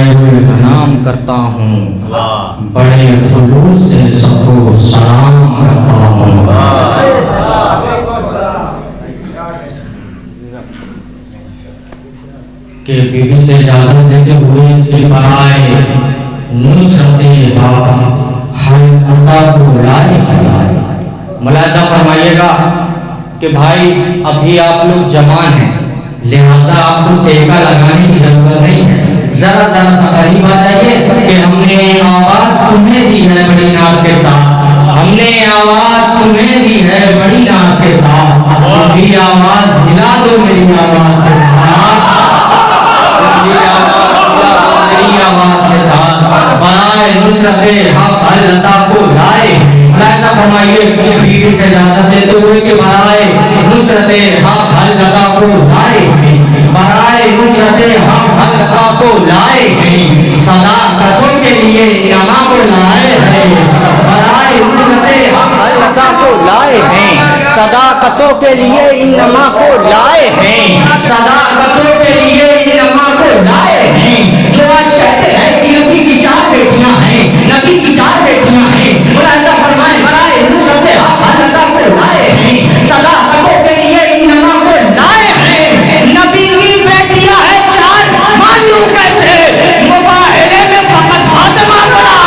खैरुल अनाम करता हूँ, बड़े खुलूस से सबको सलाम करता हूँ। कि बीबी से इजाजत देते हुए कि बराए नुसरते हक़ को लाए। मुलाहिज़ा फरमाइएगा कि भाई अभी आप लोग जवान हैं, लिहाजा आपको टेका लगाने की जरूरत नहीं है। जरा जरा सा करीब आ जाइए कि हमने आवाज तुम्हें दी है बड़ी नाज के साथ, हमने आवाज तुम्हें दी है बड़ी नाज के साथ, अभी आवाज हिला दो मेरी आवाज के साथ, मेरी आवाज के साथ। बराए नुसरते हक़ अल्लाह को लाए। मुलाहिज़ा फरमाइए बीवी से इजाजत देते हुए कि बराए नुसरते हक़ अल्लाह को लाए, बराए नुसरते हक़ अल्लाह को लाए हैं, सदाकतों के लिए नमा को लाए हैं। बराए नुसरते हक़ अल्लाह को लाए हैं, सदाकतों के लिए नमा को लाए हैं, सदाकतों के लिए नमा को लाए हैं। जो आज कहते हैं कि नबी की 4 बेटियां हैं, नबी की 4 बेटियां हैं, मुलाहिज़ा फरमाए बराए नुसरते हक़ अल्लाह को लाए हैं, सदाकतों के लिए नमा को लाए हैं। नबी की बेटियां हैं 4, मालूम कैसे? मुबाहिले में फकत फातिमा पड़ा।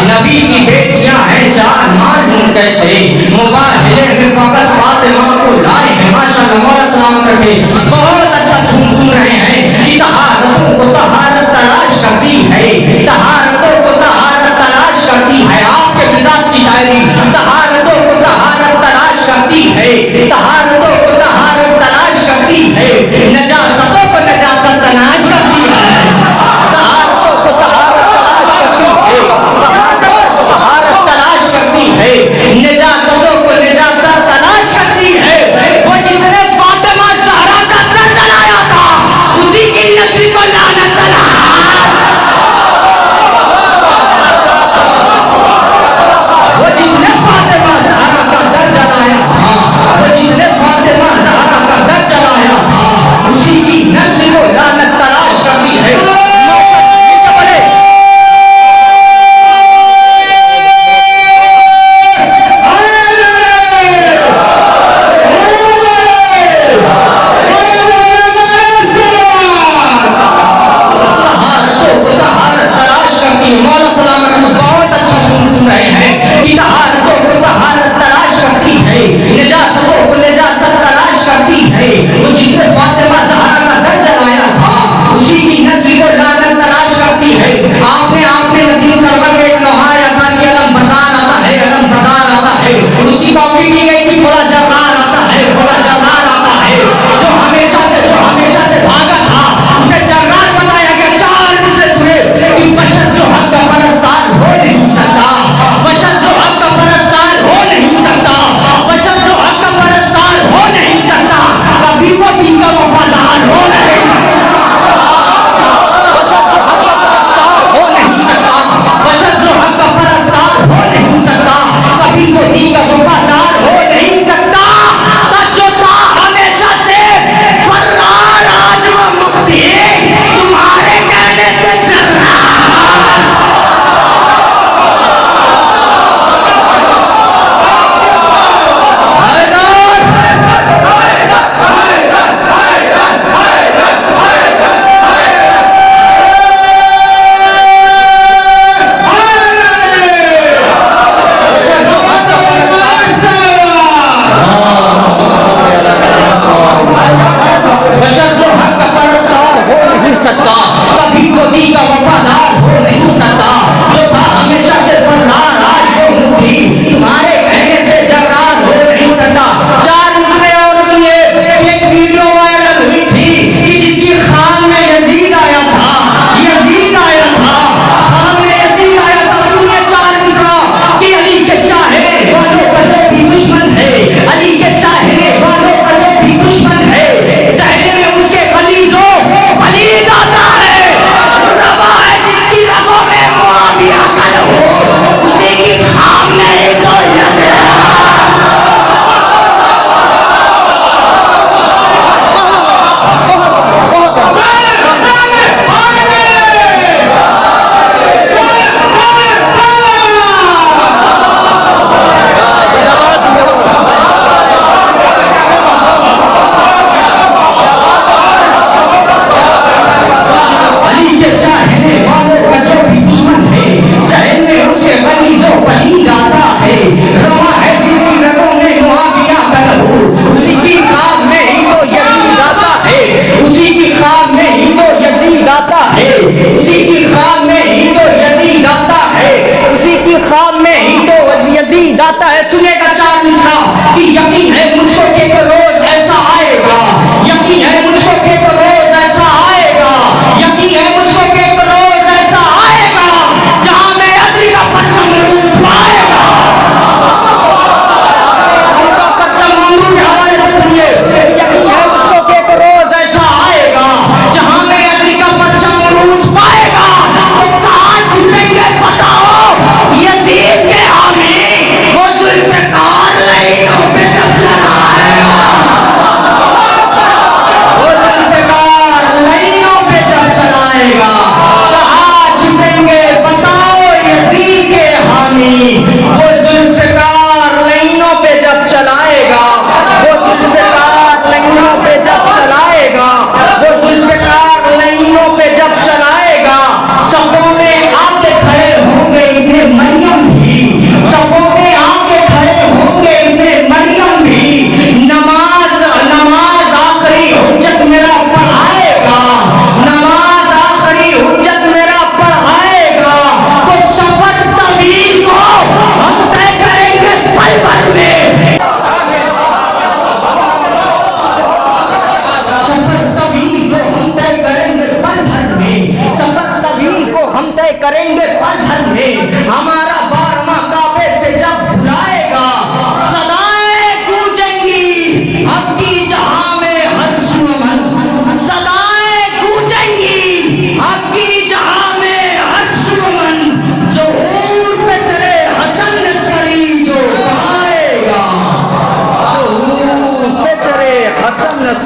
नबी की बेटियां हैं 4, मालूम कैसे? मुबाहिले में फकत फातिमा को लाए हैं। माशाअल्लाह, मौला सलामत रखे। बहुत अच्छा सुन रहे हैं कि तहारतों को तहारत तलाश करती है, तहारतों को तहारत तलाश करती है। आपके मिजाज की शायरी तहारतों को तहारत तलाश करती है, तहारतों को तहारत तलाश करती है, नजासतों को नजासत तलाश करती है, तहारतों को तहारत तलाश करती है, तहारत तलाश करती है, नजासतों को नजासत तलाश करती है। वो जिसने फातिमा ज़हरा का दर जलाया था, उसी की नस्ल को लानत तलाश।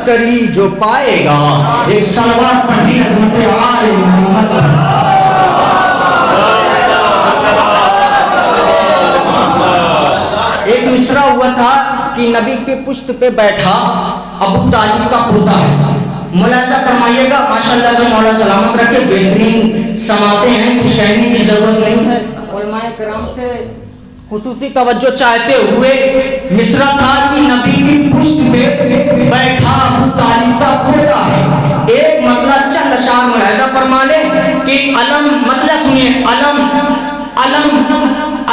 तस्करी जो पाएगा, एक सलवात पर भी अज़मत आले मोहम्मद। एक मिसरा हुआ था कि नबी के पुश्त पे बैठा अबू तालिब का पोता है। मुलाजा फरमाइएगा, माशाअल्लाह से मौला सलामत रखे, बेहतरीन समाते हैं, कुछ कहने की जरूरत नहीं है। उलमाए किराम से खुसूसी तवज्जो चाहते हुए मिसरा था कि नबी की पुश्त पे बैठा अबू तालिब का पोता है। एक मतलब चंद अशार मुलाजा फरमा ले कि अलम, मतलब सुनिए, अलम अलम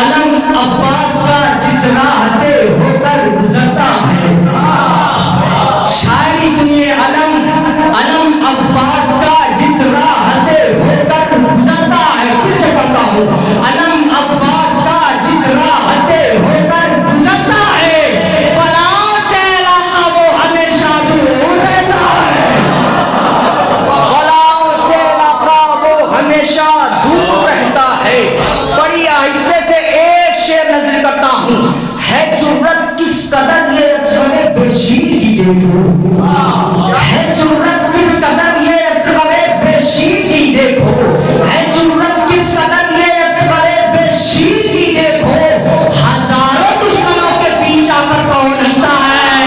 अलम अब्बास का जिस राह से होकर गुजरता है। शायरी सुनिए, अलम अलम अब्बास का जिस राह से होकर गुजरता है। फिर से पढ़ता हूँ, अलम अब्बास का जिस राह से होकर गुजरता है, बलाओं से इलाका वो हमेशा दूर रहता है। बलाओं से इलाका वो हमेशा दूर रहता है। बड़ी आहिस्ते से एक शेर नजर करता हूँ, है जुर्रत किस कदर ये असगरे बेशीर की देखो, है जुर्रत किस कदर ये असगरे बेशीर की देखो, है जुर्रत किस कदर ये असगरे बेशीर की देखो, हजारों दुश्मनों के बीच आकर कौन हंसता है,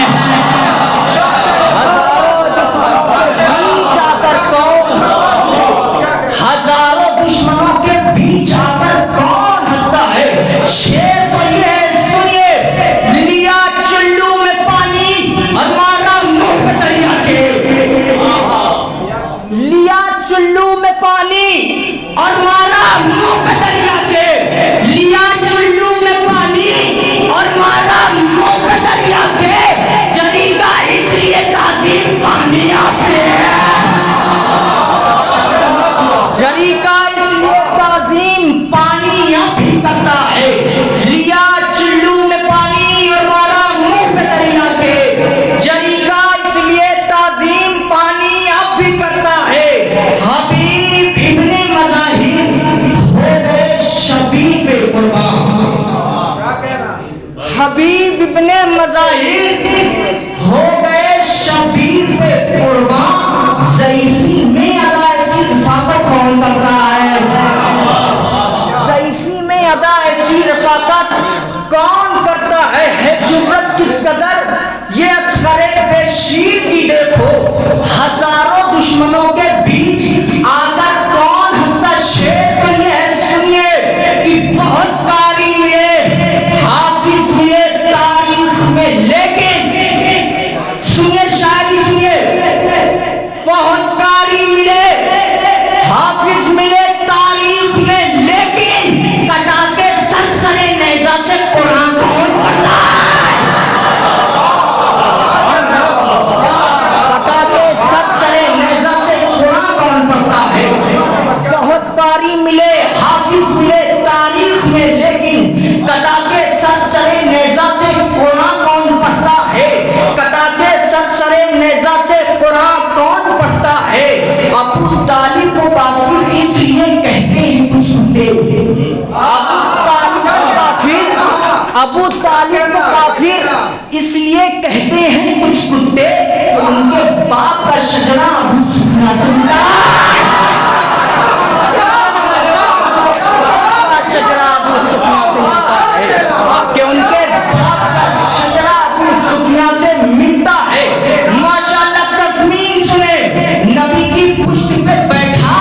हजारों दुश्मनों के बीच आकर कौन, हजारों दुश्मनों के बीच आकर कौन हंसता है। शेर तो ये सुनिए, लिया चुल्लू में पानी और मारा मुंह पे दरिया के, लिया चुल्लू में पानी और मारा मुंह पे दरिया के, लिया चुल्लू में पानी और मारा मुंह पे दरिया के, जरीगा इसलिए ताज़ीम पानी आते हैं, जरीगा इसलिए ताज़ीम पानी आप भी करता है। लिया चुल्लू में पानी और मारा मुंह पे दरिया के, जरीगा इसलिए ताज़ीम पानी आप भी करता है। हबीब इब्ने मज़ाहिर हो गए शबीब कुर्बान, हबीब इब्ने मज़ाहिर हो गए शबीब कुर्बान। ज़ईफ़ी में अदा ऐसी रफ़ाकत कौन कर रहा है, ज़ईफ़ी में अदा ऐसी रफ़ाकत कौन करता है जुर्रत किस कदर ये असगरे बेशीर की देखो, हजारों दुश्मनों के बीच आकर कौन हंसता। शेर तो ये है सुनिए कि बहुत कारी मिले, हाफिज मिले तारीख में, लेकिन सुनिए शायरी सुनिए, बहुत कारी मिले, हाफिज मिले तारीख में, लेकिन कटा के सनसने नेज़ा से कुरान कौन पढ़ता है, कटा के सनसने नेज़ा से कुरान कौन पढ़ता है। बहुत कारी मिले, हाफिज मिले तारीख में, लेकिन कटा के सनसने नेज़ा से कुरान कौन पढ़ता है, कटा के सनसने नेज़ा से कुरान कौन पढ़ता है। अबू तालिब को काफिर इसलिए कहते हैं कुछ कुत्ते, अबू तालिब को काफिर इसलिए कहते हैं कुछ कुत्ते, तो उनके बाप का शजरा अबू सुफियान सुनता है, शजरा अबू सुफियान सुनता है कि उनके बाप का शजरा अबू सुफियान से मिलता है। माशाअल्लाह तस्मीन सुने, नबी की पुश्त पे बैठा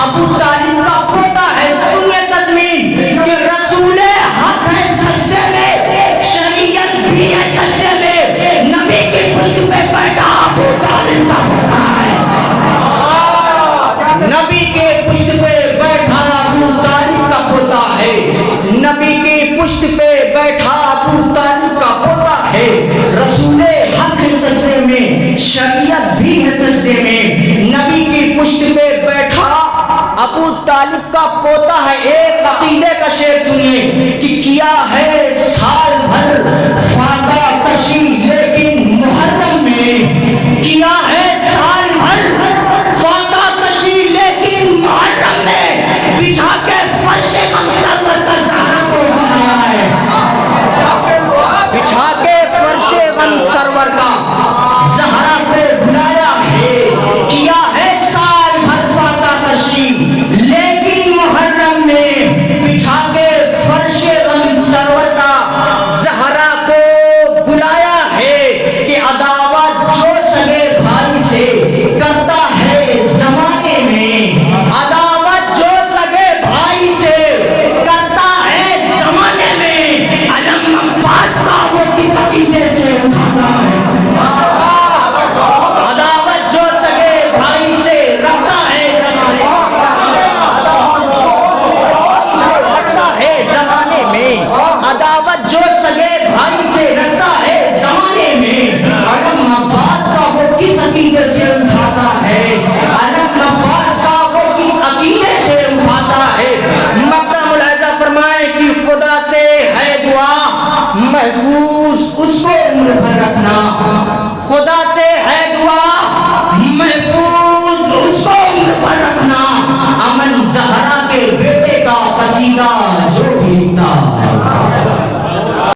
अबू तालिब का पोता है। सुनिए तस्मीन कि रसूले हक है सजदे में, शरीयत भी है सजदे में, नबी की पुश्त पे बैठा अबू तालिब का पोता है। उम्र भर रखना। खुदा